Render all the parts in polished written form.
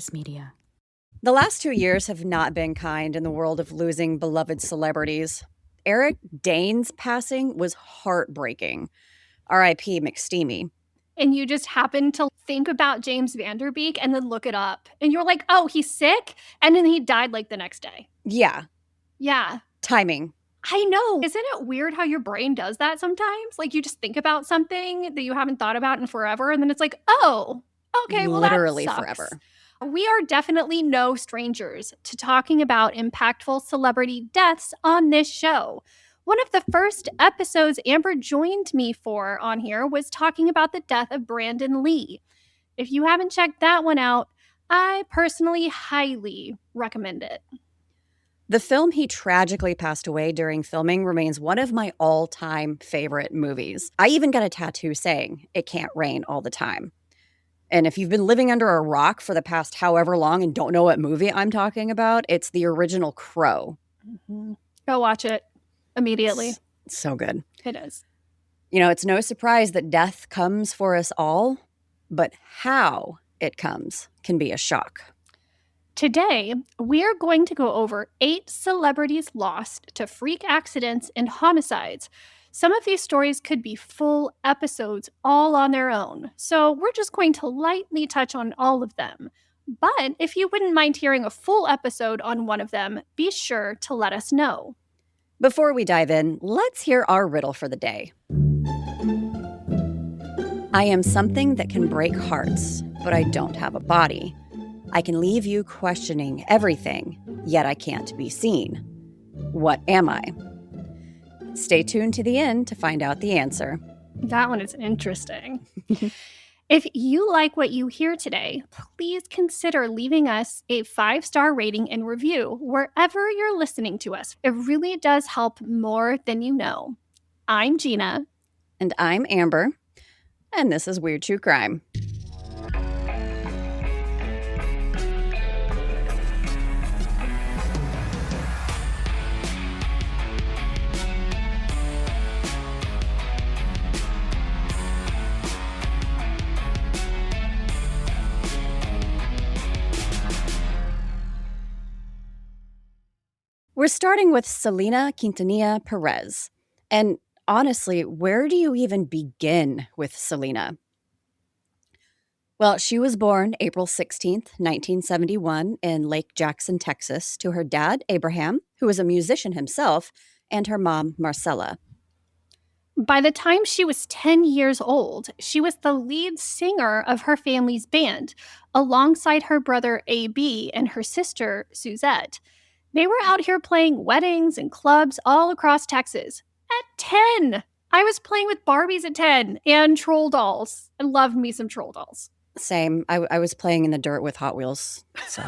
Voice Media. The last 2 years have not been kind in the world of losing beloved celebrities. Eric Dane's passing was heartbreaking. R.I.P. McSteamy. And you just happen to think about James Vanderbeek and then look it up. And you're like, oh, he's sick? And then he died like the next day. Yeah. Yeah. Timing. I know. Isn't it weird how your brain does that sometimes? Like you just think about something that you haven't thought about in forever. And then it's like, oh, okay, well, literally that sucks. forever. We are definitely no strangers to talking about impactful celebrity deaths on this show. One of the first episodes Amber joined me for on here was talking about the death of Brandon Lee. If you haven't checked that one out, I personally highly recommend it. The film he tragically passed away during filming remains one of my all-time favorite movies. I even got a tattoo saying, "It can't rain all the time." And if you've been living under a rock for the past however long and don't know what movie I'm talking about, it's the original Crow. Mm-hmm. Go watch it immediately. It's so good. It is. You know, it's no surprise that death comes for us all, but how it comes can be a shock. Today, we are going to go over 8 celebrities lost to freak accidents and homicides. Some of these stories could be full episodes all on their own, so we're just going to lightly touch on all of them. But if you wouldn't mind hearing a full episode on one of them, be sure to let us know. Before we dive in, let's hear our riddle for the day. I am something that can break hearts, but I don't have a body. I can leave you questioning everything, yet I can't be seen. What am I? Stay tuned to the end to find out the answer. That one is interesting. If you like what you hear today, please consider leaving us a 5-star rating and review wherever you're listening to us. It really does help more than you know. I'm Gina. And I'm Amber. And this is Weird True Crime. We're starting with Selena Quintanilla Perez. And honestly, where do you even begin with Selena? Well, she was born April 16th, 1971 in Lake Jackson, Texas, to her dad, Abraham, who was a musician himself, and her mom, Marcella. By the time she was 10 years old, she was the lead singer of her family's band, alongside her brother A.B. and her sister, Suzette. They were out here playing weddings and clubs all across Texas. At 10! I was playing with Barbies at 10 and troll dolls. I loved me some troll dolls. Same. I was playing in the dirt with Hot Wheels. So.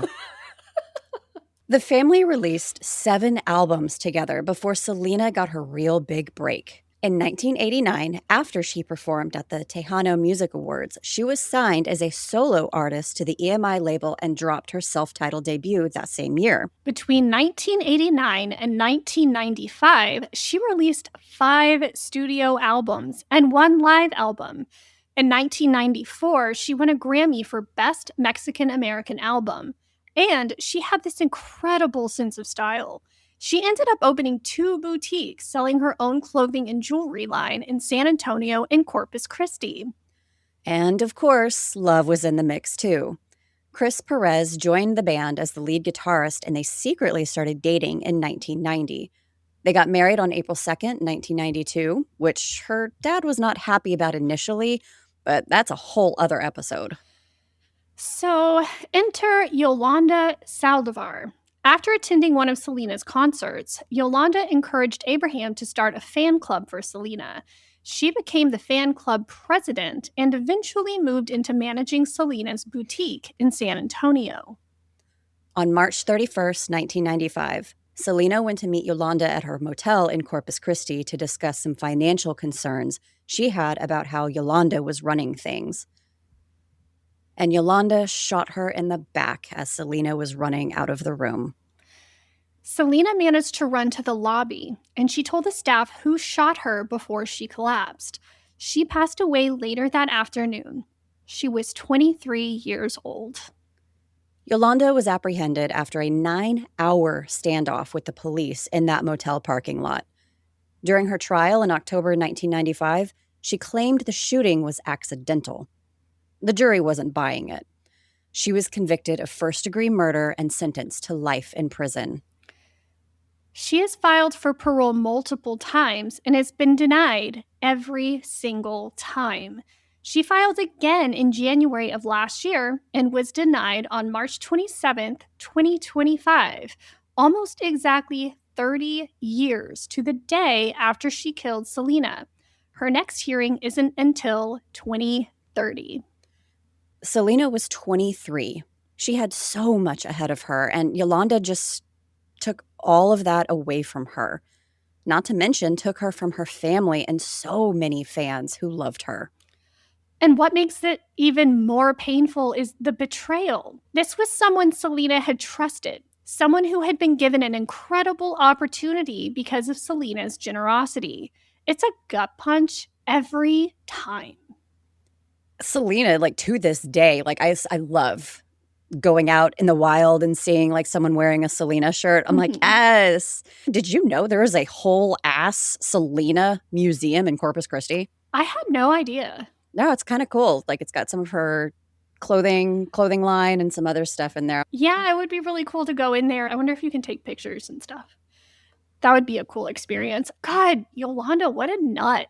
The family released 7 albums together before Selena got her real big break. In 1989, after she performed at the Tejano Music Awards, she was signed as a solo artist to the EMI label and dropped her self-titled debut that same year. Between 1989 and 1995, she released 5 studio albums and 1 live album. In 1994, she won a Grammy for Best Mexican American Album. And she had this incredible sense of style. She ended up opening 2 boutiques, selling her own clothing and jewelry line in San Antonio and Corpus Christi. And of course, love was in the mix too. Chris Perez joined the band as the lead guitarist, and they secretly started dating in 1990. They got married on April 2nd, 1992, which her dad was not happy about initially, but that's a whole other episode. So, enter Yolanda Saldivar. After attending one of Selena's concerts, Yolanda encouraged Abraham to start a fan club for Selena. She became the fan club president and eventually moved into managing Selena's boutique in San Antonio. On March 31st, 1995, Selena went to meet Yolanda at her motel in Corpus Christi to discuss some financial concerns she had about how Yolanda was running things. And Yolanda shot her in the back as Selena was running out of the room. Selena managed to run to the lobby, and she told the staff who shot her before she collapsed. She passed away later that afternoon. She was 23 years old. Yolanda was apprehended after a 9-hour standoff with the police in that motel parking lot. During her trial in October 1995, she claimed the shooting was accidental. The jury wasn't buying it. She was convicted of first-degree murder and sentenced to life in prison. She has filed for parole multiple times and has been denied every single time. She filed again in January of last year and was denied on March 27th, 2025, almost exactly 30 years to the day after she killed Selena. Her next hearing isn't until 2030. Selena was 23. She had so much ahead of her, and Yolanda just took all of that away from her. Not to mention, took her from her family and so many fans who loved her. And what makes it even more painful is the betrayal. This was someone Selena had trusted, someone who had been given an incredible opportunity because of Selena's generosity. It's a gut punch every time. Selena, to this day, I love going out in the wild and seeing someone wearing a Selena shirt. I'm like, yes. Did you know there is a whole ass Selena museum in Corpus Christi? I had no idea. No, it's kind of cool. It's got some of her clothing line and some other stuff in there. Yeah, it would be really cool to go in there. I wonder if you can take pictures and stuff. That would be a cool experience. God, Yolanda, what a nut.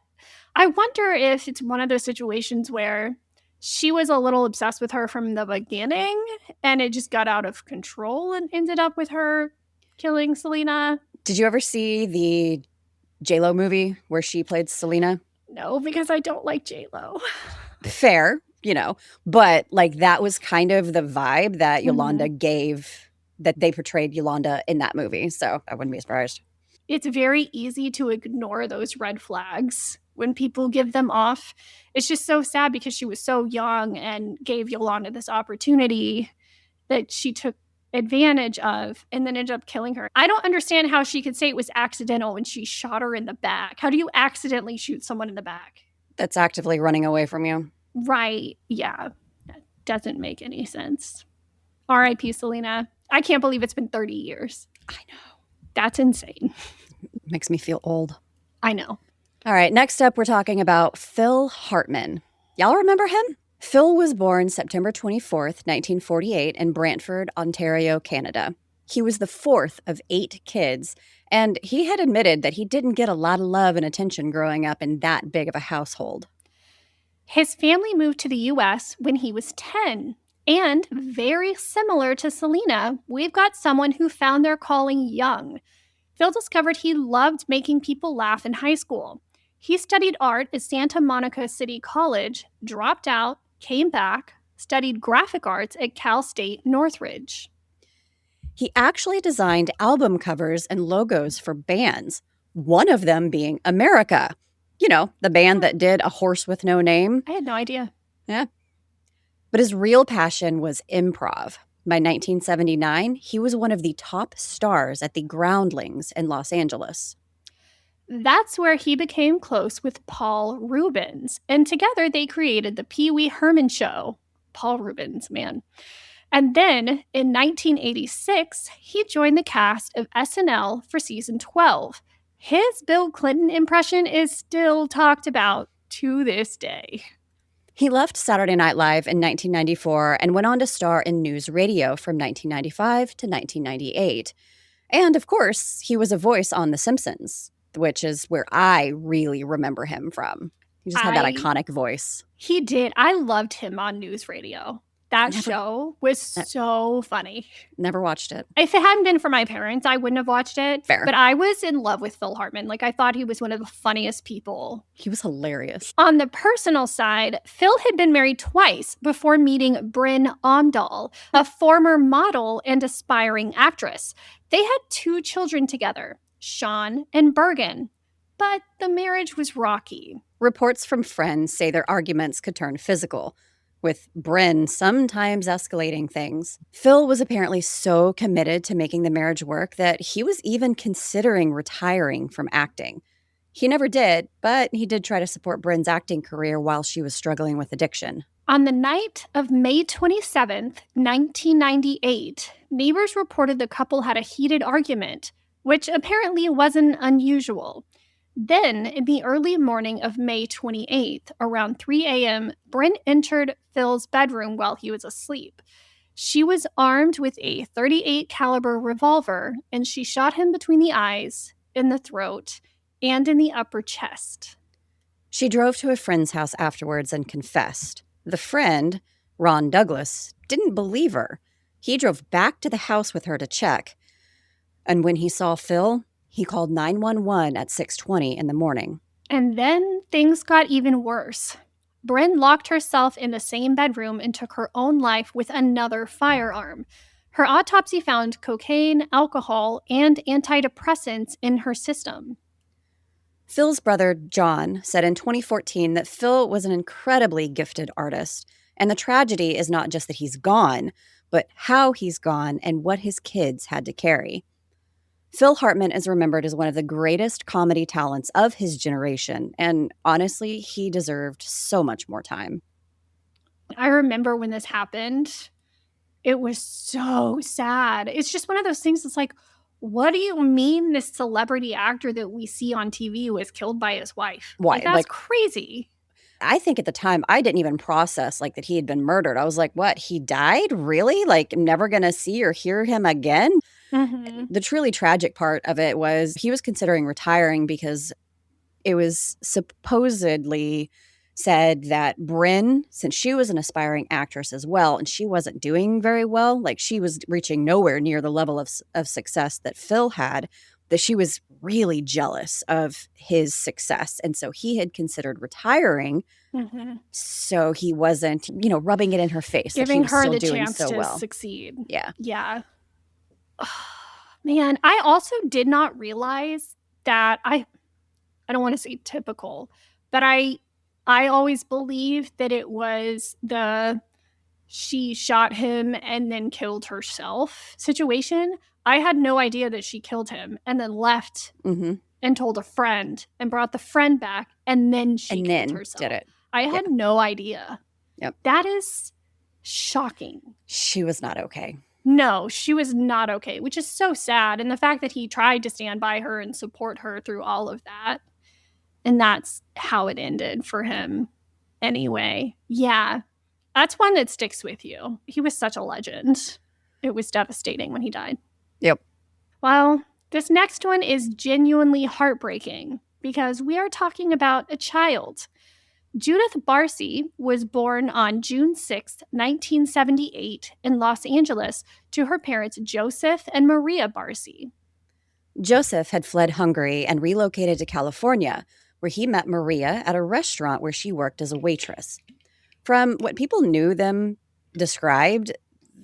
I wonder if it's one of those situations where she was a little obsessed with her from the beginning and it just got out of control and ended up with her killing Selena. Did you ever see the J-Lo movie where she played Selena? No, because I don't like J-Lo. Fair, but that was kind of the vibe that Yolanda gave, that they portrayed Yolanda in that movie. So I wouldn't be surprised. It's very easy to ignore those red flags when people give them off. It's just so sad because she was so young and gave Yolanda this opportunity that she took advantage of and then ended up killing her. I don't understand how she could say it was accidental when she shot her in the back. How do you accidentally shoot someone in the back? That's actively running away from you. Right. Yeah. That doesn't make any sense. R.I.P. Selena. I can't believe it's been 30 years. I know. That's insane. Makes me feel old. I know. All right, next up, we're talking about Phil Hartman. Y'all remember him? Phil was born September 24th, 1948 in Brantford, Ontario, Canada. He was the fourth of 8 kids, and he had admitted that he didn't get a lot of love and attention growing up in that big of a household. His family moved to the U.S. when he was 10. And very similar to Selena, we've got someone who found their calling young. Phil discovered he loved making people laugh in high school. He studied art at Santa Monica City College, dropped out, came back, studied graphic arts at Cal State Northridge. He actually designed album covers and logos for bands, one of them being America. The band that did A Horse with No Name. I had no idea. Yeah. But his real passion was improv. By 1979, he was one of the top stars at the Groundlings in Los Angeles. That's where he became close with Paul Reubens, and together they created the Pee Wee Herman Show. Paul Reubens, man. And then in 1986, he joined the cast of SNL for season 12. His Bill Clinton impression is still talked about to this day. He left Saturday Night Live in 1994 and went on to star in news radio from 1995 to 1998. And of course, he was a voice on The Simpsons, which is where I really remember him from. He just had that iconic voice. He did. I loved him on news radio. That show was so funny. Never watched it. If it hadn't been for my parents, I wouldn't have watched it. Fair. But I was in love with Phil Hartman. I thought he was one of the funniest people. He was hilarious. On the personal side, Phil had been married twice before meeting Bryn Omdahl, a former model and aspiring actress. They had 2 children together, Sean and Bergen. But the marriage was rocky. Reports from friends say their arguments could turn physical, with Bryn sometimes escalating things. Phil was apparently so committed to making the marriage work that he was even considering retiring from acting. He never did, but he did try to support Bryn's acting career while she was struggling with addiction. On the night of May 27th, 1998, neighbors reported the couple had a heated argument, which apparently wasn't unusual. Then, in the early morning of May 28th, around 3 a.m., Bryn entered Phil's bedroom while he was asleep. She was armed with a .38 caliber revolver, and she shot him between the eyes, in the throat, and in the upper chest. She drove to a friend's house afterwards and confessed. The friend, Ron Douglas, didn't believe her. He drove back to the house with her to check. And when he saw Phil, he called 911 at 6:20 in the morning. And then things got even worse. Bryn locked herself in the same bedroom and took her own life with another firearm. Her autopsy found cocaine, alcohol, and antidepressants in her system. Phil's brother, John, said in 2014 that Phil was an incredibly gifted artist, and the tragedy is not just that he's gone, but how he's gone and what his kids had to carry. Phil Hartman is remembered as one of the greatest comedy talents of his generation, and honestly, he deserved so much more time. I remember when this happened. It was so sad. It's just one of those things that's like, what do you mean this celebrity actor that we see on TV was killed by his wife? Why? That's crazy. I think at the time, I didn't even process, that he had been murdered. I was like, what? He died? Really? Never gonna see or hear him again? Mm-hmm. The truly tragic part of it was he was considering retiring because it was supposedly said that Bryn, since she was an aspiring actress as well, and she wasn't doing very well, she was reaching nowhere near the level of success that Phil had, that she was really jealous of his success. And so he had considered retiring. Mm-hmm. So he wasn't, rubbing it in her face. Giving her the doing chance so to well. succeed. Yeah. Yeah. Man, I also did not realize that I don't want to say typical, but I always believed that it was she shot him and then killed herself situation. I had no idea that she killed him and then left Mm-hmm. and told a friend and brought the friend back and then she killed herself. Did it. I had no idea. Yep. That is shocking. She was not okay. No, she was not okay, which is so sad. And the fact that he tried to stand by her and support her through all of that. And that's how it ended for him anyway. Yeah, that's one that sticks with you. He was such a legend. It was devastating when he died. Yep. Well, this next one is genuinely heartbreaking because we are talking about a child. Judith Barsi was born on June 6, 1978 in Los Angeles to her parents Joseph and Maria Barsi. Joseph had fled Hungary and relocated to California, where he met Maria at a restaurant where she worked as a waitress. From what people knew them described,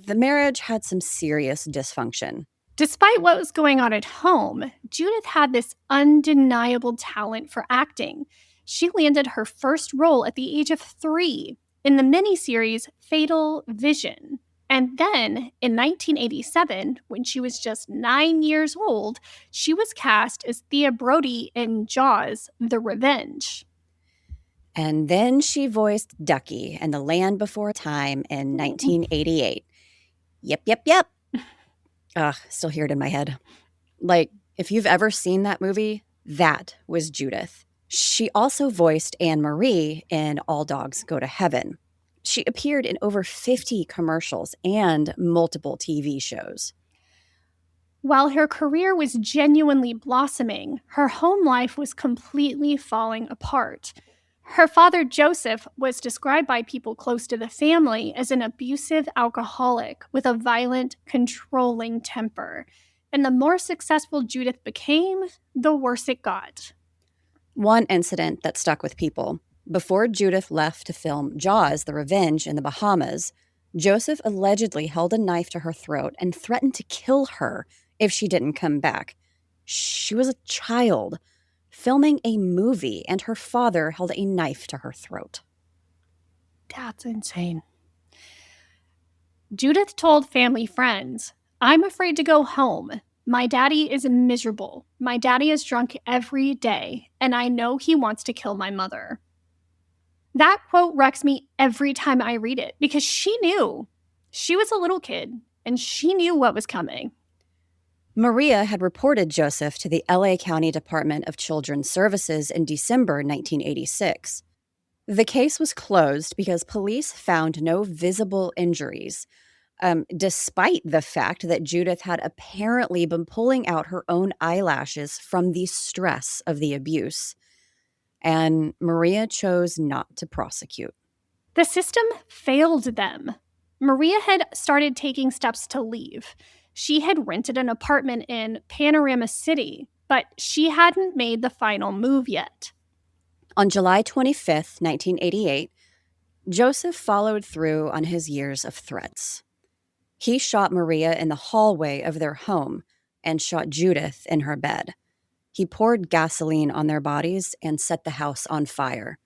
the marriage had some serious dysfunction. Despite what was going on at home, Judith had this undeniable talent for acting. She landed her first role at the age of 3 in the miniseries Fatal Vision. And then, in 1987, when she was just 9 years old, she was cast as Thea Brody in Jaws: The Revenge. And then she voiced Ducky in The Land Before Time in 1988. Yep. Ugh, still hear it in my head. If you've ever seen that movie, that was Judith. She also voiced Anne Marie in All Dogs Go to Heaven. She appeared in over 50 commercials and multiple TV shows. While her career was genuinely blossoming, her home life was completely falling apart. Her father, Joseph, was described by people close to the family as an abusive alcoholic with a violent, controlling temper. And the more successful Judith became, the worse it got. One incident that stuck with people. Before Judith left to film Jaws: The Revenge in the Bahamas, Joseph allegedly held a knife to her throat and threatened to kill her if she didn't come back. She was a child filming a movie, and her father held a knife to her throat. That's insane. Judith told family friends, "I'm afraid to go home. My daddy is miserable. My daddy is drunk every day, and I know he wants to kill my mother. That quote wrecks me every time I read it because she knew. She was a little kid, and she knew what was coming. Maria had reported Joseph to the LA County Department of Children's Services in December 1986. The case was closed because police found no visible injuries, despite the fact that Judith had apparently been pulling out her own eyelashes from the stress of the abuse. And Maria chose not to prosecute. The system failed them. Maria had started taking steps to leave. She had rented an apartment in Panorama City, but she hadn't made the final move yet. On July 25th, 1988, Joseph followed through on his years of threats. He shot Maria in the hallway of their home and shot Judith in her bed. He poured gasoline on their bodies and set the house on fire.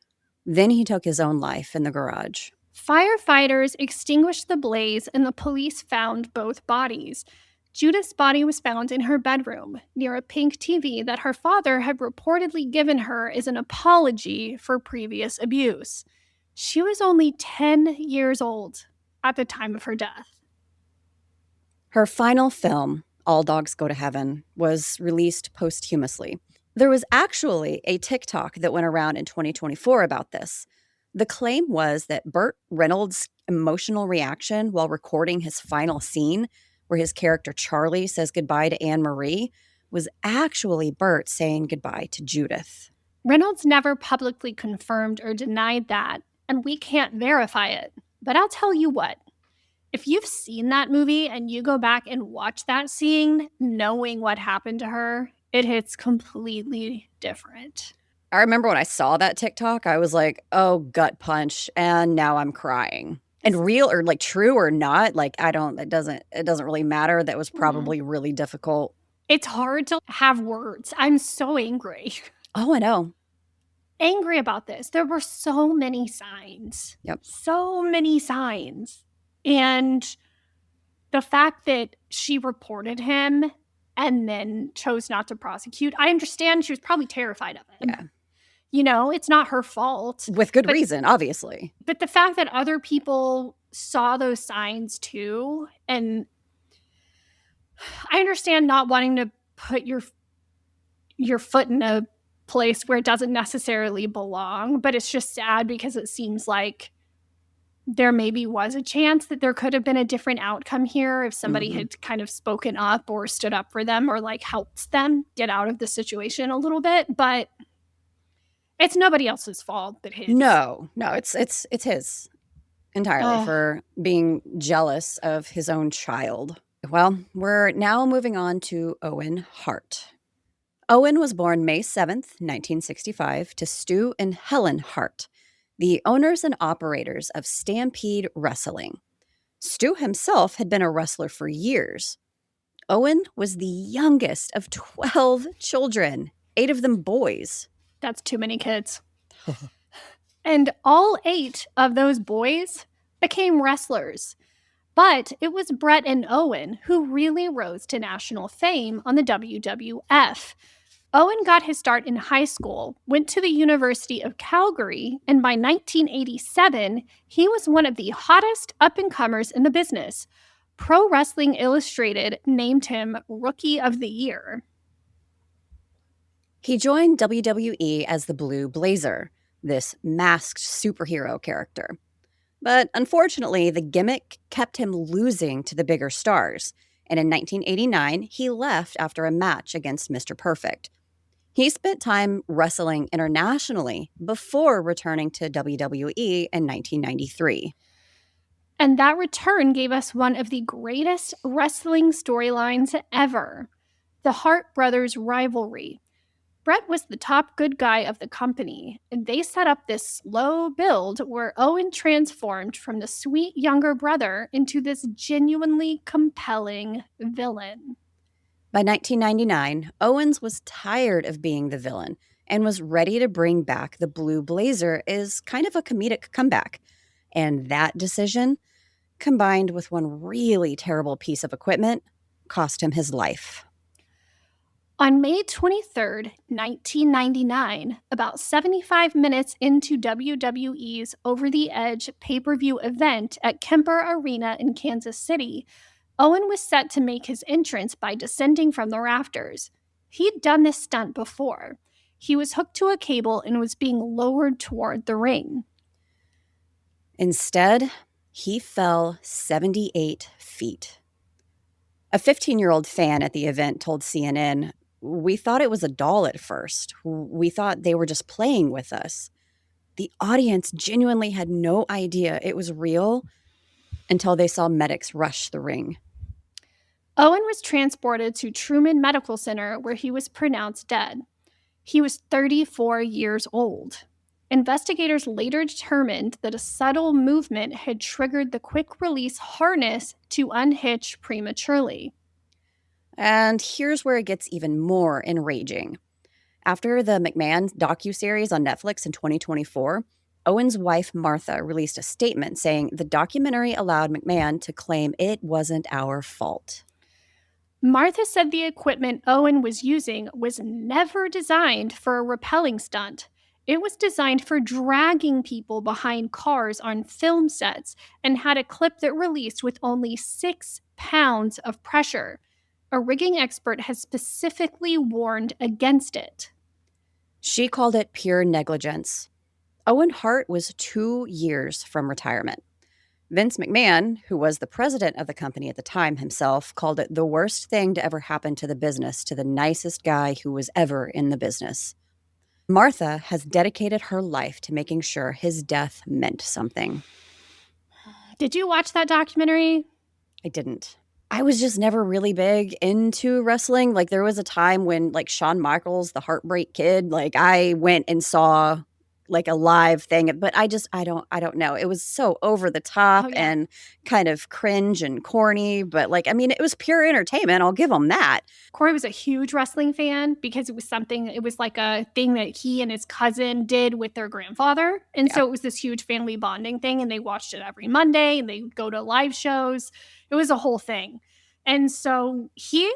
Then he took his own life in the garage. Firefighters extinguished the blaze and the police found both bodies. Judith's body was found in her bedroom near a pink TV that her father had reportedly given her as an apology for previous abuse. She was only 10 years old at the time of her death. Her final film, All Dogs Go to Heaven, was released posthumously. There was actually a TikTok that went around in 2024 about this. The claim was that Burt Reynolds' emotional reaction while recording his final scene, where his character Charlie says goodbye to Anne Marie, was actually Burt saying goodbye to Judith. Reynolds never publicly confirmed or denied that, and we can't verify it. But I'll tell you what. If you've seen that movie and you go back and watch that scene, knowing what happened to her, it hits completely different. I remember when I saw that TikTok, I was like, oh, gut punch, and now I'm crying. And real or like true or not, like it doesn't really matter. That was probably really difficult. It's hard to have words. I'm so angry. Oh, I know. Angry about this. There were so many signs. Yep. So many signs. And the fact that she reported him and then chose not to prosecute, I understand she was probably terrified of him. Yeah. You know, it's not her fault. With good reason, obviously. But the fact that other people saw those signs too, and I understand not wanting to put your foot in a place where it doesn't necessarily belong, but it's just sad because it seems like there maybe was a chance that there could have been a different outcome here if somebody had kind of spoken up or stood up for them or like helped them get out of the situation a little bit, but it's nobody else's fault but his. No, it's his entirely for being jealous of his own child. Well, we're now moving on to Owen Hart. Owen was born May 7th, 1965, to Stu and Helen Hart, the owners and operators of Stampede Wrestling. Stu himself had been a wrestler for years. Owen was the youngest of 12 children, 8 of them boys. That's too many kids. And all 8 of those boys became wrestlers. But it was Brett and Owen who really rose to national fame on the WWF. Owen got his start in high school, went to the University of Calgary, and by 1987, he was one of the hottest up-and-comers in the business. Pro Wrestling Illustrated named him Rookie of the Year. He joined WWE as the Blue Blazer, this masked superhero character. But unfortunately, the gimmick kept him losing to the bigger stars, and in 1989, he left after a match against Mr. Perfect. He spent time wrestling internationally before returning to WWE in 1993. And that return gave us one of the greatest wrestling storylines ever, the Hart brothers' rivalry. Brett was the top good guy of the company, and they set up this slow build where Owen transformed from the sweet younger brother into this genuinely compelling villain. By 1999, Owens was tired of being the villain and was ready to bring back the Blue Blazer as kind of a comedic comeback. And that decision, combined with one really terrible piece of equipment, cost him his life. On May 23rd, 1999, about 75 minutes into WWE's Over the Edge pay-per-view event at Kemper Arena in Kansas City, Owen was set to make his entrance by descending from the rafters. He'd done this stunt before. He was hooked to a cable and was being lowered toward the ring. Instead, he fell 78 feet. A 15-year-old fan at the event told CNN, "We thought it was a doll at first. We thought they were just playing with us." The audience genuinely had no idea it was real until they saw medics rush the ring. Owen was transported to Truman Medical Center where he was pronounced dead. He was 34 years old. Investigators later determined that a subtle movement had triggered the quick-release harness to unhitch prematurely. And here's where it gets even more enraging. After the McMahon docuseries on Netflix in 2024, Owen's wife, Martha, released a statement saying the documentary allowed McMahon to claim it wasn't our fault. Martha said the equipment Owen was using was never designed for a rappelling stunt. It was designed for dragging people behind cars on film sets and had a clip that released with only 6 pounds of pressure. A rigging expert has specifically warned against it. She called it pure negligence. Owen Hart was 2 years from retirement. Vince McMahon, who was the president of the company at the time himself, called it the worst thing to ever happen to the business to the nicest guy who was ever in the business. Martha has dedicated her life to making sure his death meant something. Did you watch that documentary? I didn't. I was just never really big into wrestling. Like, there was a time when, like, Shawn Michaels, the Heartbreak Kid, like, I went and saw, like, a live thing, but I don't know. It was so over the top and kind of cringe and corny, but, like, I mean, it was pure entertainment. I'll give him that. Corey was a huge wrestling fan because it was like a thing that he and his cousin did with their grandfather. And so it was this huge family bonding thing, and they watched it every Monday, and they would go to live shows. It was a whole thing. And so he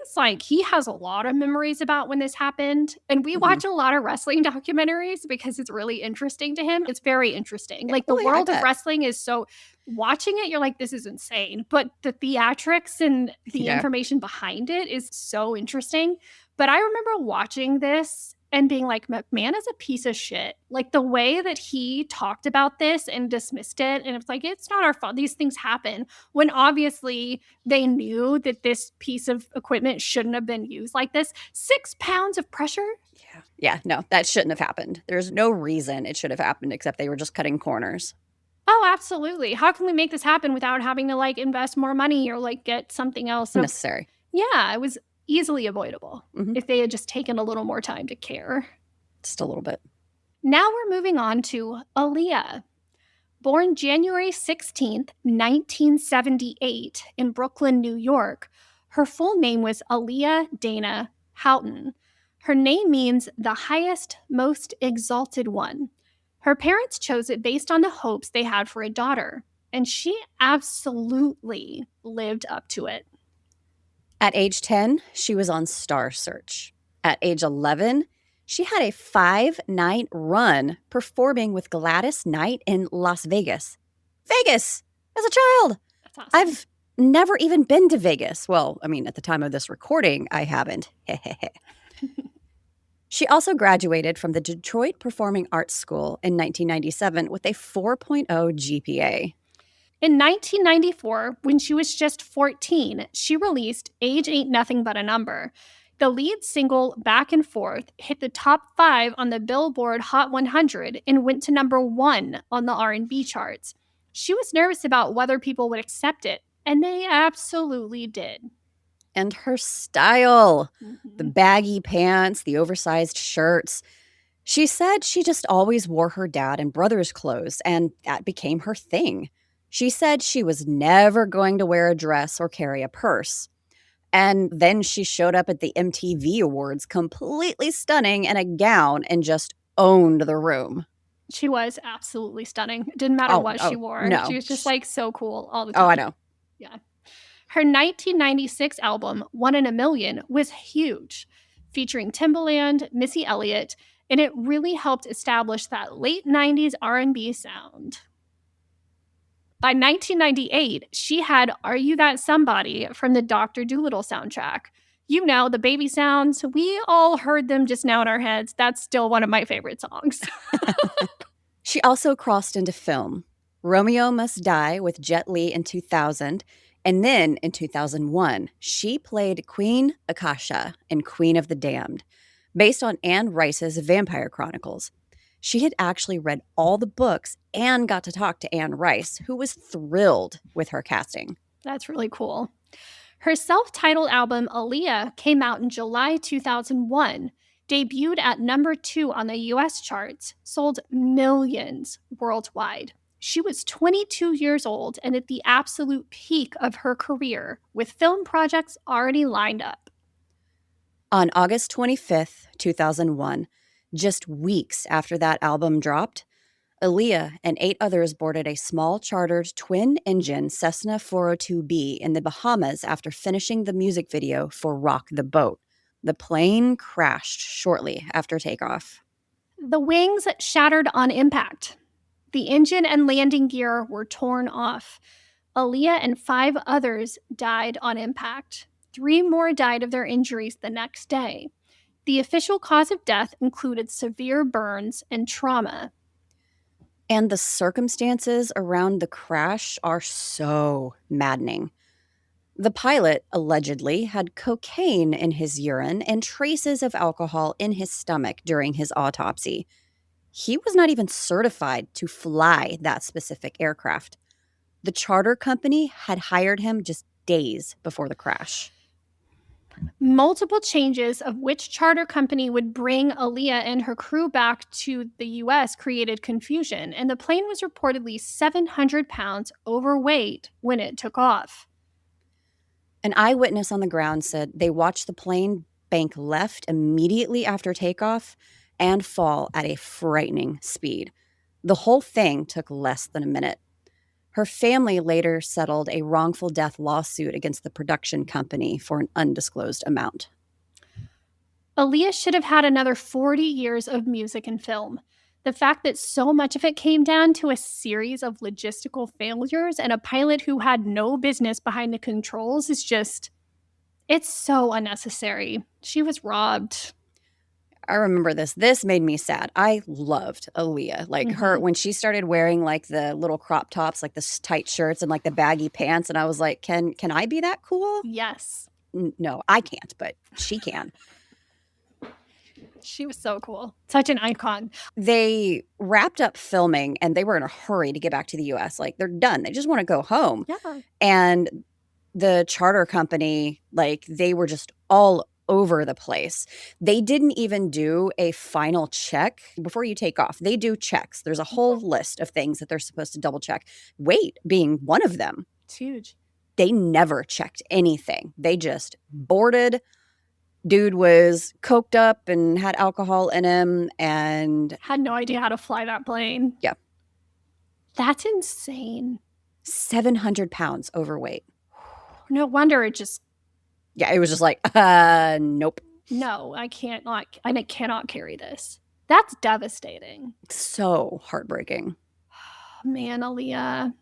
has a lot of memories about when this happened. And we watch a lot of wrestling documentaries because it's really interesting to him. It's very interesting. Like, the world of wrestling is so, watching it, you're like, this is insane. But the theatrics and the information behind it is so interesting. But I remember watching this and being like, McMahon is a piece of shit. Like, the way that he talked about this and dismissed it, and it's like, it's not our fault. These things happen, when obviously they knew that this piece of equipment shouldn't have been used like this. 6 pounds of pressure? Yeah, no, that shouldn't have happened. There's no reason it should have happened except they were just cutting corners. Oh, absolutely. How can we make this happen without having to, like, invest more money or, like, get something else? Necessary. Yeah, it was easily avoidable if they had just taken a little more time to care. Just a little bit. Now we're moving on to Aaliyah. Born January 16th, 1978 in Brooklyn, New York, her full name was Aaliyah Dana Houghton. Her name means the highest, most exalted one. Her parents chose it based on the hopes they had for a daughter, and she absolutely lived up to it. At age 10, she was on Star Search. At age 11, she had a 5-night run performing with Gladys Knight in Las Vegas. Vegas! As a child! That's awesome. I've never even been to Vegas. Well, I mean, at the time of this recording, I haven't. She also graduated from the Detroit Performing Arts School in 1997 with a 4.0 GPA. In 1994, when she was just 14, she released Age Ain't Nothing But a Number. The lead single, Back and Forth, hit the top 5 on the Billboard Hot 100 and went to number 1 on the R&B charts. She was nervous about whether people would accept it, and they absolutely did. And her style, the baggy pants, the oversized shirts. She said she just always wore her dad and brother's clothes, and that became her thing. She said she was never going to wear a dress or carry a purse. And then she showed up at the MTV Awards completely stunning in a gown and just owned the room. She was absolutely stunning. It didn't matter what she wore. No. She was just, like, so cool all the time. Oh, I know. Yeah. Her 1996 album, One in a Million, was huge. featuring Timbaland, Missy Elliott, and it really helped establish that late 90s R&B sound. By 1998, she had Are You That Somebody from the Dr. Dolittle soundtrack. You know, the baby sounds, we all heard them just now in our heads. That's still one of my favorite songs. She also crossed into film. Romeo Must Die with Jet Li in 2000, and then in 2001, she played Queen Akasha in Queen of the Damned, based on Anne Rice's Vampire Chronicles. She had actually read all the books and got to talk to Anne Rice, who was thrilled with her casting. That's really cool. Her self-titled album, Aaliyah, came out in July 2001, debuted at number 2 on the US charts, sold millions worldwide. She was 22 years old and at the absolute peak of her career, with film projects already lined up. On August 25th, 2001, just weeks after that album dropped, Aaliyah and 8 others boarded a small chartered twin-engine Cessna 402B in the Bahamas after finishing the music video for Rock the Boat. The plane crashed shortly after takeoff. The wings shattered on impact. The engine and landing gear were torn off. Aaliyah and 5 others died on impact. 3 more died of their injuries the next day. The official cause of death included severe burns and trauma. And the circumstances around the crash are so maddening. The pilot allegedly had cocaine in his urine and traces of alcohol in his stomach during his autopsy. He was not even certified to fly that specific aircraft. The charter company had hired him just days before the crash. Multiple changes of which charter company would bring Aaliyah and her crew back to the US created confusion, and the plane was reportedly 700 pounds overweight when it took off. An eyewitness on the ground said they watched the plane bank left immediately after takeoff and fall at a frightening speed. The whole thing took less than a minute. Her family later settled a wrongful death lawsuit against the production company for an undisclosed amount. Aaliyah should have had another 40 years of music and film. The fact that so much of it came down to a series of logistical failures and a pilot who had no business behind the controls is just, it's so unnecessary. She was robbed. I remember this. This made me sad. I loved Aaliyah. Like her, when she started wearing like the little crop tops, like the tight shirts and like the baggy pants. And I was like, can I be that cool? Yes. No, I can't, but she can. She was so cool. Such an icon. They wrapped up filming and they were in a hurry to get back to the US. Like they're done. They just want to go home. Yeah. And the charter company, like they were just all over the place. They didn't even do a final check before you take off. They do checks. There's a whole list of things that they're supposed to double check. Weight being one of them. It's huge. They never checked anything. They just boarded. Dude was coked up and had alcohol in him and had no idea how to fly that plane. Yeah. That's insane. 700 pounds overweight. No wonder it just... Yeah, it was just like, nope. No, I cannot carry this. That's devastating. So heartbreaking. Man, Aaliyah.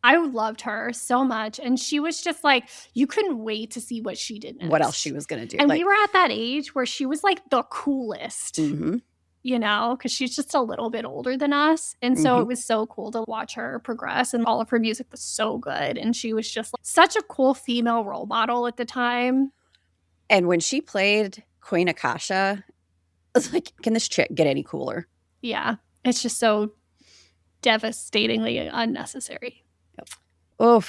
I loved her so much. And she was just like, you couldn't wait to see what she did next. What else she was going to do. And we were at that age where she was like the coolest, you know, because she's just a little bit older than us. And so it was so cool to watch her progress. And all of her music was so good. And she was just like, such a cool female role model at the time. And when she played Queen Akasha, I was like, can this chick get any cooler? Yeah. It's just so devastatingly unnecessary. Oh,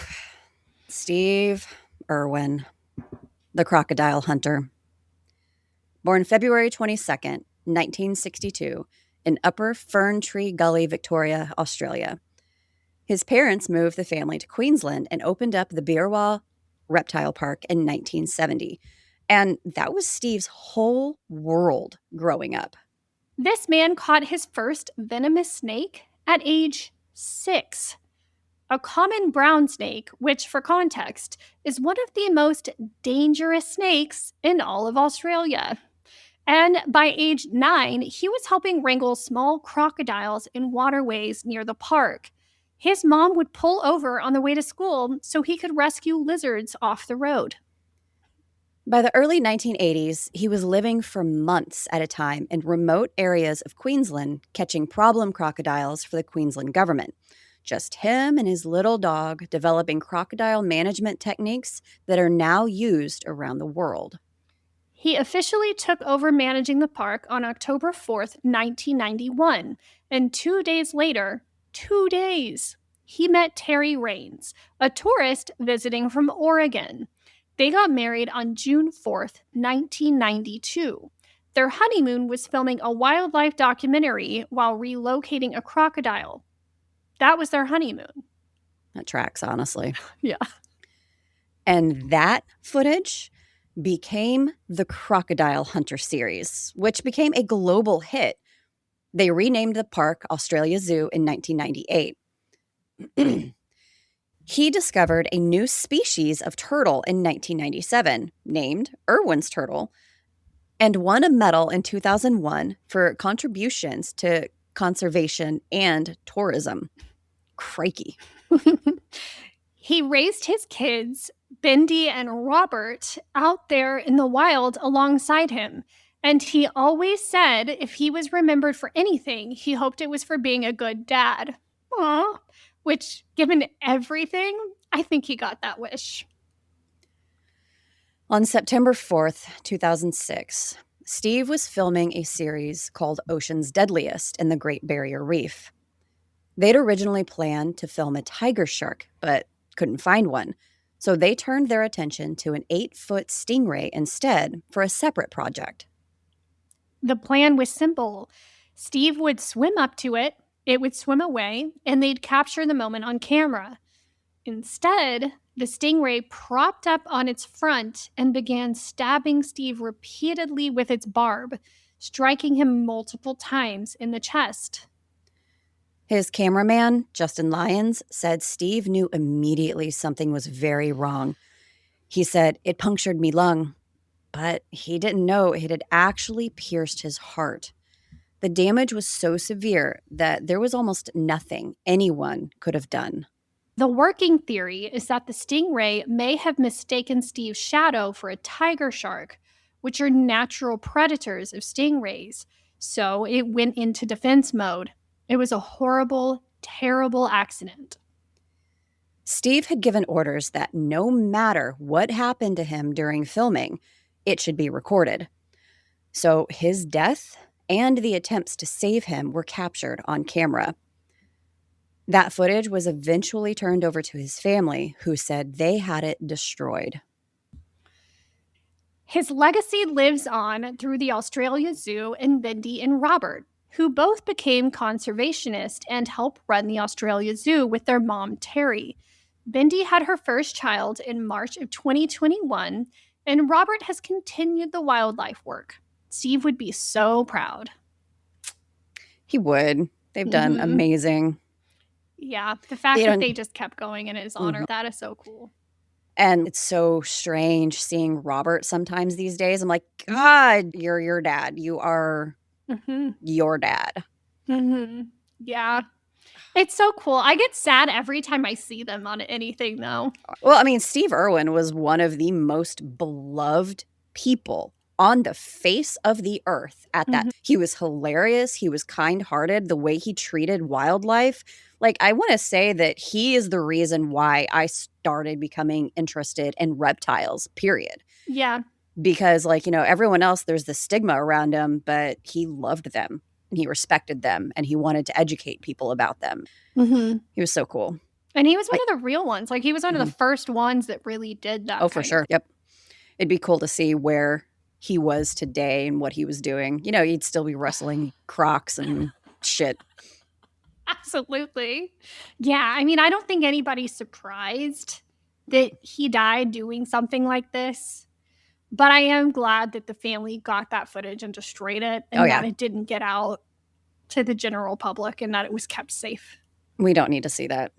Steve Irwin, the crocodile hunter. Born February 22nd, 1962, in Upper Fern Tree Gully, Victoria, Australia. His parents moved the family to Queensland and opened up the Beerwah Reptile Park in 1970. And that was Steve's whole world growing up. This man caught his first venomous snake at age 6. A common brown snake, which, for context, is one of the most dangerous snakes in all of Australia. And by age 9, he was helping wrangle small crocodiles in waterways near the park. His mom would pull over on the way to school so he could rescue lizards off the road. By the early 1980s, he was living for months at a time in remote areas of Queensland, catching problem crocodiles for the Queensland government. Just him and his little dog developing crocodile management techniques that are now used around the world. He officially took over managing the park on October 4th, 1991, and 2 days later, 2 days, he met Terry Raines, a tourist visiting from Oregon. They got married on June 4th, 1992. Their honeymoon was filming a wildlife documentary while relocating a crocodile. That was their honeymoon. That tracks, honestly. Yeah. And that footage became the Crocodile Hunter series, which became a global hit. They renamed the park Australia Zoo in 1998. He discovered a new species of turtle in 1997, named Irwin's turtle, and won a medal in 2001 for contributions to conservation and tourism. Crikey. He raised his kids, Bendy and Robert, out there in the wild alongside him. And he always said if he was remembered for anything, he hoped it was for being a good dad. Aw. Which, given everything, I think he got that wish. On September 4th, 2006, Steve was filming a series called Ocean's Deadliest in the Great Barrier Reef. They'd originally planned to film a tiger shark, but couldn't find one. So they turned their attention to an 8-foot stingray instead for a separate project. The plan was simple. Steve would swim up to it, it would swim away, and they'd capture the moment on camera. Instead, the stingray propped up on its front and began stabbing Steve repeatedly with its barb, striking him multiple times in the chest. His cameraman, Justin Lyons, said Steve knew immediately something was very wrong. He said, "It punctured me lung," but he didn't know it had actually pierced his heart. The damage was so severe that there was almost nothing anyone could have done. The working theory is that the stingray may have mistaken Steve's shadow for a tiger shark, which are natural predators of stingrays, so it went into defense mode. It was a horrible, terrible accident. Steve had given orders that no matter what happened to him during filming, it should be recorded. So his death and the attempts to save him were captured on camera. That footage was eventually turned over to his family, who said they had it destroyed. His legacy lives on through the Australia Zoo and Bendy and Robert, who both became conservationists and helped run the Australia Zoo with their mom, Terry. Bendy had her first child in March of 2021, and Robert has continued the wildlife work. Steve would be so proud. He would. They've done amazing. Yeah, the fact that they just kept going in his honor, that is so cool. And it's so strange seeing Robert sometimes these days. I'm like, God, you're your dad. You are your dad. Yeah. It's so cool. I get sad every time I see them on anything, though. Well, I mean, Steve Irwin was one of the most beloved people on the face of the earth at that. He was hilarious. He was kind-hearted. The way he treated wildlife. Like, I want to say that he is the reason why I started becoming interested in reptiles, period. Yeah. Because, like, you know, everyone else, there's the stigma around him, but he loved them and he respected them and he wanted to educate people about them. He was so cool. And he was one of the real ones. Like, he was one of the first ones that really did that. Oh, for sure. Yep. It'd be cool to see where he was today and what he was doing. You know, he'd still be wrestling crocs and shit. Absolutely. Yeah. I mean, I don't think anybody's surprised that he died doing something like this. But I am glad that the family got that footage and destroyed it and that it didn't get out to the general public and that it was kept safe. We don't need to see that.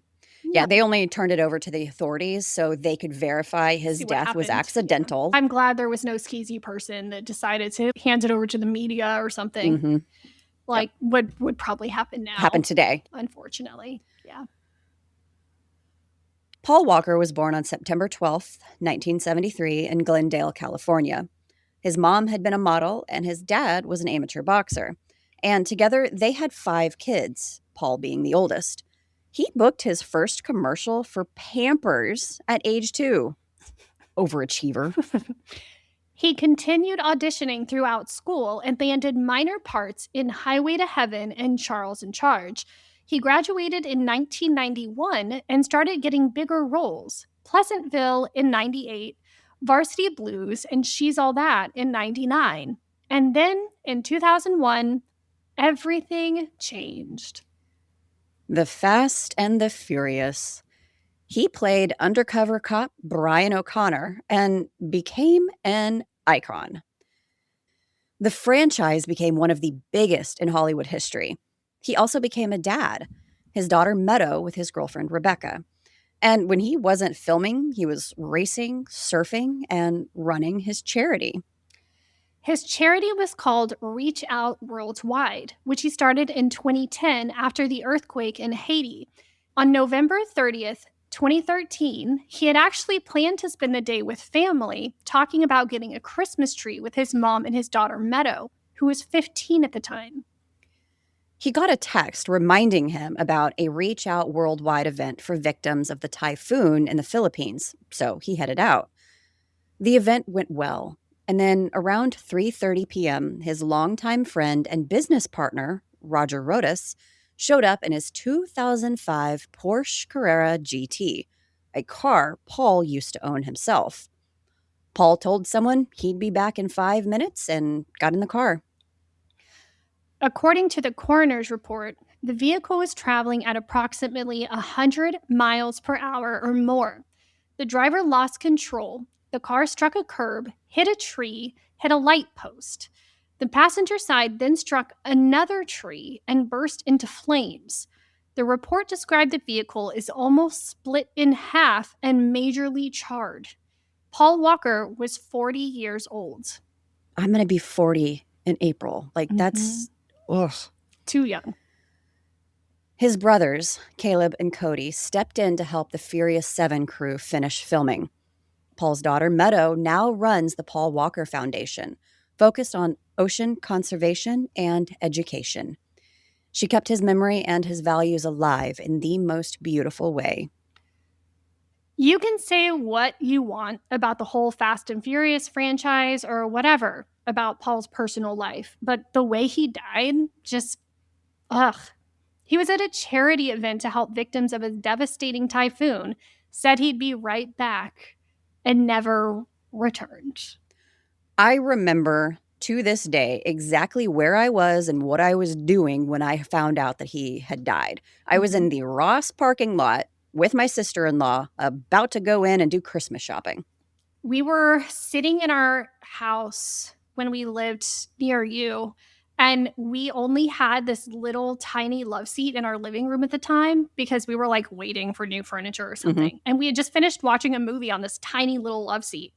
Yeah, they only turned it over to the authorities so they could verify his death was accidental. Yeah. I'm glad there was no skeezy person that decided to hand it over to the media or something. Mm-hmm. Like would probably happen now. Happen today. Unfortunately. Yeah. Paul Walker was born on September 12th, 1973 in Glendale, California. His mom had been a model and his dad was an amateur boxer. And together they had 5 kids, Paul being the oldest. He booked his first commercial for Pampers at age 2. Overachiever. He continued auditioning throughout school and landed minor parts in Highway to Heaven and Charles in Charge. He graduated in 1991 and started getting bigger roles. Pleasantville in 98, Varsity Blues and She's All That in 99. And then in 2001, everything changed. The Fast and the Furious. He played undercover cop Brian O'Connor and became an icon. The franchise became one of the biggest in Hollywood history. He also became a dad. His daughter Meadow with his girlfriend Rebecca. And when he wasn't filming, he was racing, surfing, and running his charity. His charity was called Reach Out Worldwide, which he started in 2010 after the earthquake in Haiti. On November 30th, 2013, he had actually planned to spend the day with family, talking about getting a Christmas tree with his mom and his daughter Meadow, who was 15 at the time. He got a text reminding him about a Reach Out Worldwide event for victims of the typhoon in the Philippines, so he headed out. The event went well, and then around 3:30 p.m., his longtime friend and business partner, Roger Rodas, showed up in his 2005 Porsche Carrera GT, a car Paul used to own himself. Paul told someone he'd be back in 5 minutes and got in the car. According to the coroner's report, the vehicle was traveling at approximately 100 miles per hour or more. The driver lost control. The car struck a curb, hit a tree, hit a light post. The passenger side then struck another tree and burst into flames. The report described the vehicle as almost split in half and majorly charred. Paul Walker was 40 years old. I'm going to be 40 in April. That's ugh. Too young. His brothers, Caleb and Cody, stepped in to help the Furious 7 crew finish filming. Paul's daughter, Meadow, now runs the Paul Walker Foundation, focused on ocean conservation and education. She kept his memory and his values alive in the most beautiful way. You can say what you want about the whole Fast and Furious franchise or whatever about Paul's personal life, but the way he died, just, ugh. He was at a charity event to help victims of a devastating typhoon, said he'd be right back, and never returned. I remember to this day exactly where I was and what I was doing when I found out that he had died. I was in the Ross parking lot with my sister-in-law, about to go in and do Christmas shopping. We were sitting in our house when we lived near you, and we only had this little tiny love seat in our living room at the time because we were like waiting for new furniture or something. And we had just finished watching a movie on this tiny little love seat.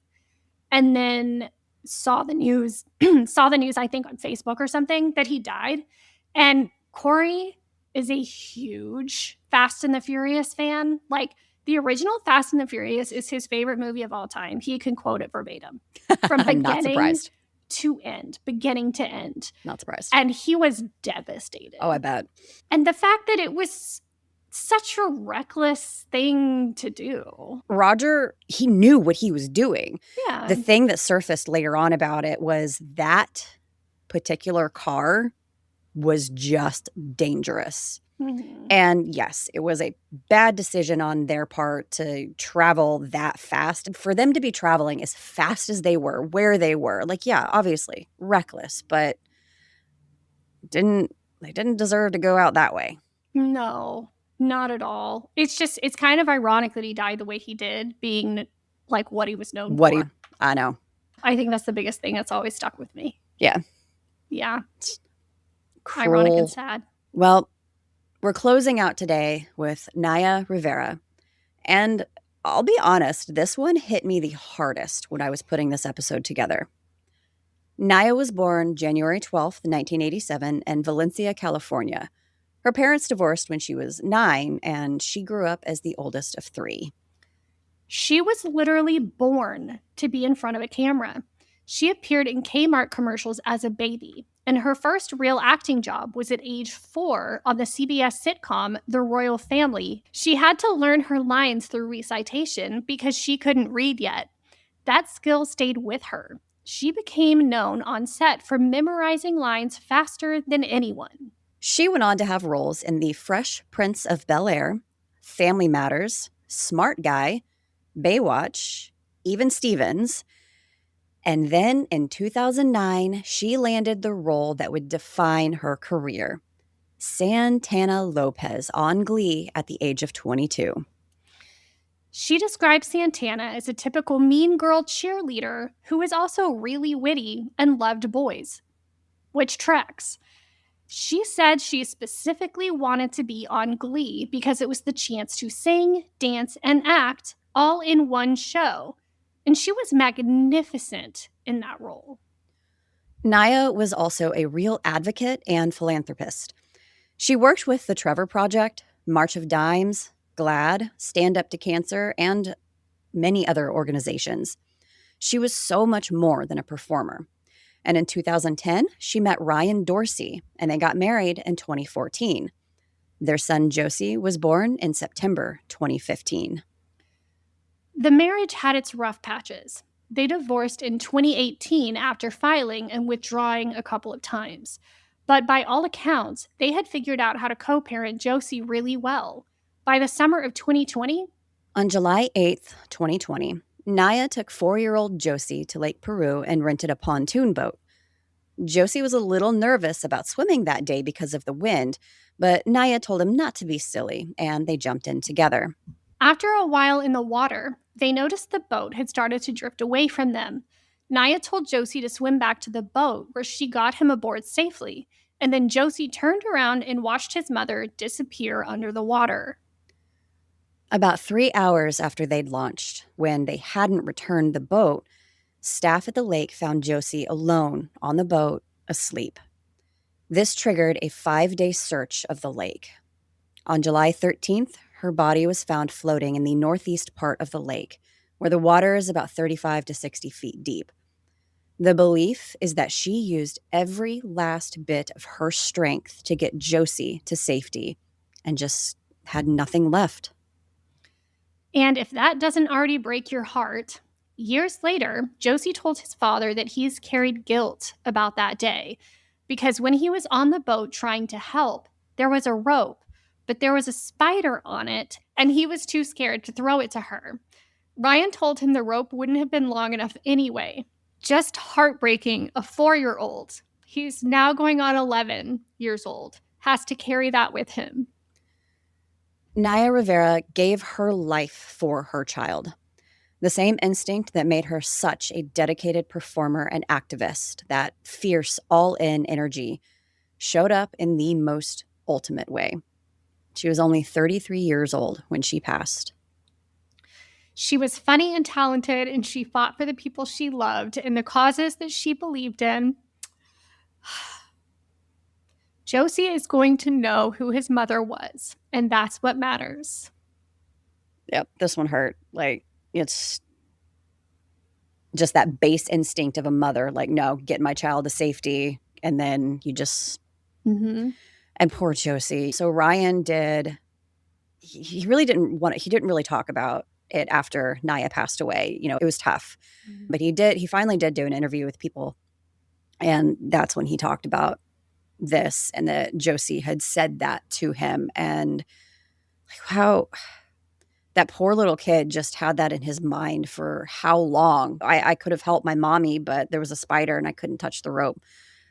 And then saw the news, I think on Facebook or something, that he died. And Corey is a huge Fast and the Furious fan. Like, the original Fast and the Furious is his favorite movie of all time. He can quote it verbatim from beginning to end, beginning to end. Not surprised. And he was devastated. Oh, I bet. And the fact that it was such a reckless thing to do. Roger, he knew what he was doing. Yeah. The thing that surfaced later on about it was that particular car was just dangerous. And yes, it was a bad decision on their part to travel that fast. And for them to be traveling as fast as they were, where they were, like, yeah, obviously reckless, but they didn't deserve to go out that way. No, not at all. It's kind of ironic that he died the way he did, being like what he was known for. I know. I think that's the biggest thing that's always stuck with me. Yeah. Yeah. Cruel. Ironic and sad. Well, We're closing out today with Naya Rivera. And I'll be honest, this one hit me the hardest when I was putting this episode together. Naya was born January 12th, 1987, in Valencia, California. Her parents divorced when she was 9, and she grew up as the oldest of 3. She was literally born to be in front of a camera. She appeared in Kmart commercials as a baby, and her first real acting job was at age 4 on the CBS sitcom The Royal Family. She had to learn her lines through recitation because she couldn't read yet. That skill stayed with her. She became known on set for memorizing lines faster than anyone. She went on to have roles in The Fresh Prince of Bel-Air, Family Matters, Smart Guy, Baywatch, Even Stevens. And then in 2009, she landed the role that would define her career, Santana Lopez on Glee at the age of 22. She described Santana as a typical mean girl cheerleader who was also really witty and loved boys, which tracks. She said she specifically wanted to be on Glee because it was the chance to sing, dance, and act all in one show. And she was magnificent in that role. Naya was also a real advocate and philanthropist. She worked with the Trevor Project, March of Dimes, GLAAD, Stand Up to Cancer, and many other organizations. She was so much more than a performer. And in 2010, she met Ryan Dorsey, and they got married in 2014. Their son, Josie, was born in September 2015. The marriage had its rough patches. They divorced in 2018 after filing and withdrawing a couple of times. But by all accounts, they had figured out how to co-parent Josie really well. By the summer of 2020, On July 8th, 2020, Naya took 4-year-old Josie to Lake Peru and rented a pontoon boat. Josie was a little nervous about swimming that day because of the wind, but Naya told him not to be silly, and they jumped in together. after a while in the water, they noticed the boat had started to drift away from them. Naya told Josie to swim back to the boat, where she got him aboard safely, and then Josie turned around and watched his mother disappear under the water. About 3 hours after they'd launched, when they hadn't returned the boat, staff at the lake found Josie alone on the boat, asleep. This triggered a 5-day search of the lake. On July 13th, her body was found floating in the northeast part of the lake, where the water is about 35 to 60 feet deep. The belief is that she used every last bit of her strength to get Josie to safety and just had nothing left. And if that doesn't already break your heart, years later, Josie told his father that he's carried guilt about that day because when he was on the boat trying to help, there was a rope, but there was a spider on it, and he was too scared to throw it to her. Ryan told him the rope wouldn't have been long enough anyway. Just heartbreaking, a 4-year-old. He's now going on 11 years old, has to carry that with him. Naya Rivera gave her life for her child. The same instinct that made her such a dedicated performer and activist, that fierce, all-in energy, showed up in the most ultimate way. She was only 33 years old when she passed. She was funny and talented, and she fought for the people she loved and the causes that she believed in. Josie is going to know who his mother was, and that's what matters. Yep, this one hurt. Like, it's just that base instinct of a mother, like, no, get my child to safety, and then you just... Mm-hmm. And poor Josie. So Ryan did... He really didn't want it. He didn't really talk about it after Naya passed away. You know, it was tough. Mm-hmm. But he finally did do an interview with People, and that's when he talked about this and that Josie had said that to him, and how that poor little kid just had that in his mind for how long. I could have helped my mommy, but there was a spider and I couldn't touch the rope.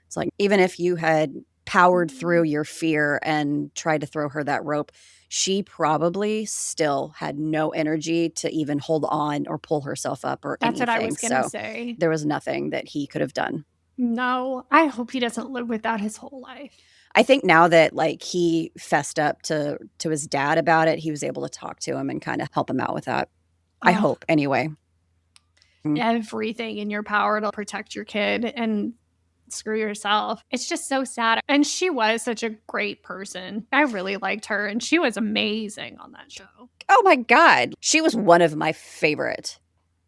It's like, even if you had powered through your fear and tried to throw her that rope, she probably still had no energy to even hold on or pull herself up or That's anything. what I was going to So say. there was nothing that he could have done. No, I hope he doesn't live with that his whole life. I think now that, like, he fessed up to his dad about it, he was able to talk to him and kinda help him out with that. I Oh, hope, anyway. Mm. everything in your power to protect your kid and screw yourself. It's just so sad. And she was such a great person. I really liked her, and she was amazing on that show. Oh my god. She was one of my favorite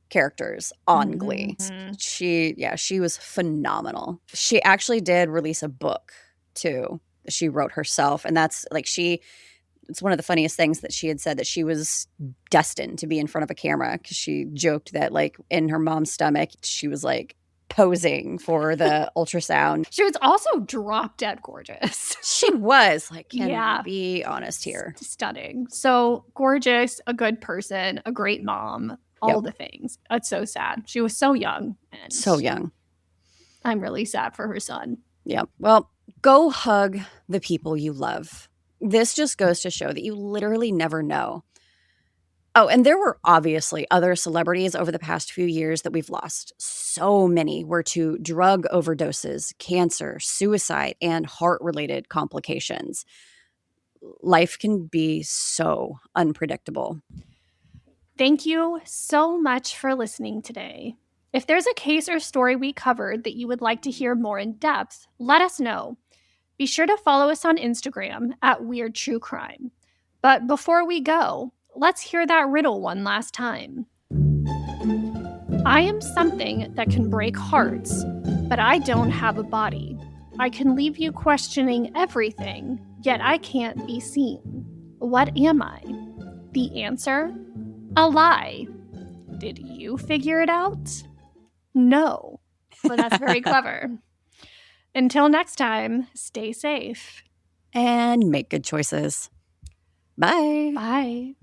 characters on Glee. Mhm. She was phenomenal. She actually did release a book too, that she wrote herself, and that's, like, it's one of the funniest things that she had said that she was destined to be in front of a camera because she joked that, like, in her mom's stomach, she was, like, posing for the ultrasound. She was also drop dead gorgeous. She was, like, can Yeah. we be honest here? Stunning. So gorgeous, a good person, a great mom, all Yep. the things. It's so sad. She was so young, and So young. I'm really sad for her son. Yeah. Well, go hug the people you love. This just goes to show that you literally never know. Oh, and there were obviously other celebrities over the past few years that we've lost. So many were to drug overdoses, cancer, suicide, and heart related complications. Life can be so unpredictable. Thank you so much for listening today. If there's a case or story we covered that you would like to hear more in depth, let us know. Be sure to follow us on Instagram at Weird True Crime. But before we go, let's hear that riddle one last time. I am something that can break hearts, but I don't have a body. I can leave you questioning everything, yet I can't be seen. What am I? The answer? A lie. Did you figure it out? No. But that's very clever. Until next time, stay safe. And make good choices. Bye. Bye.